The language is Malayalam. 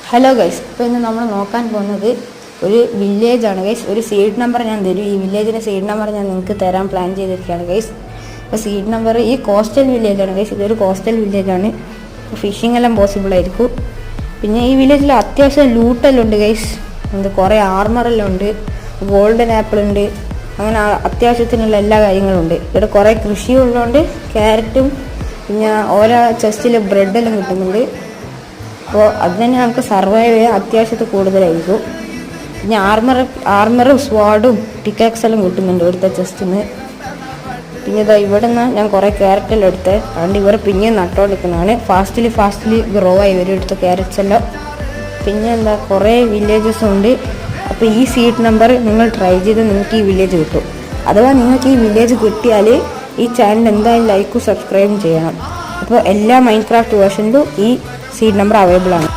ഹലോ ഗൈസ്, ഇപ്പോൾ ഇന്ന് നമ്മൾ നോക്കാൻ പോകുന്നത് ഒരു വില്ലേജാണ് ഗൈസ്. ഒരു സീഡ് നമ്പർ ഞാൻ തരും. ഈ വില്ലേജിൻ്റെ സീഡ് നമ്പർ ഞാൻ നിങ്ങൾക്ക് തരാൻ പ്ലാൻ ചെയ്തിരിക്കുകയാണ് ഗൈസ്. അപ്പോൾ സീഡ് നമ്പർ ഈ കോസ്റ്റൽ വില്ലേജാണ് ഗൈസ്. ഇതൊരു കോസ്റ്റൽ വില്ലേജാണ്. ഫിഷിംഗ് എല്ലാം പോസിബിൾ ആയിരിക്കും. പിന്നെ ഈ വില്ലേജിൽ അത്യാവശ്യം ലൂട്ടെല്ലാം ഉണ്ട് ഗൈസ്. കുറേ ആർമറെല്ലാം ഉണ്ട്, ഗോൾഡൻ ആപ്പിൾ ഉണ്ട്, അങ്ങനെ അത്യാവശ്യത്തിനുള്ള എല്ലാ കാര്യങ്ങളും ഉണ്ട്. ഇവിടെ കുറേ കൃഷി ഉള്ളതുകൊണ്ട് ക്യാരറ്റും പിന്നെ ഓരോ ചെസ്റ്റിൽ ബ്രെഡെല്ലാം കിട്ടുന്നുണ്ട്. അപ്പോൾ അത് തന്നെ നമുക്ക് സർവൈവ് ചെയ്യാൻ അത്യാവശ്യത്തിൽ കൂടുതലായിരിക്കും. പിന്നെ ആർമറും സ്വാഡും പിക്കാക്സെല്ലാം കിട്ടുന്നുണ്ട് ഇവിടുത്തെ ചെസ്റ്റിൽ നിന്ന്. പിന്നെ ഇതാ ഇവിടെ നിന്ന് ഞാൻ കുറേ ക്യാരറ്റെല്ലാം എടുത്ത്, അതുകൊണ്ട് ഇവർ പിന്നെയും നട്ടുകൊണ്ടിരിക്കുന്നതാണ്. ഫാസ്റ്റ്ലി ഗ്രോ ആയി വരും ഇവിടുത്തെ ക്യാരറ്റ്സ് എല്ലാം. പിന്നെ എന്താ കുറേ വില്ലേജസ് ഉണ്ട്. അപ്പോൾ ഈ സീഡ് നമ്പർ നിങ്ങൾ ട്രൈ ചെയ്ത് നിങ്ങൾക്ക് ഈ വില്ലേജ് കിട്ടും. അഥവാ നിങ്ങൾക്ക് ഈ വില്ലേജ് കിട്ടിയാൽ ഈ ചാനൽ എന്തായാലും ലൈക്കും സബ്സ്ക്രൈബും ചെയ്യണം. അപ്പോൾ എല്ലാ മൈൻക്രാഫ്റ്റ് വേർഷനിലും ഈ സീഡ് നമ്പർ അവൈലബിൾ ആണ്.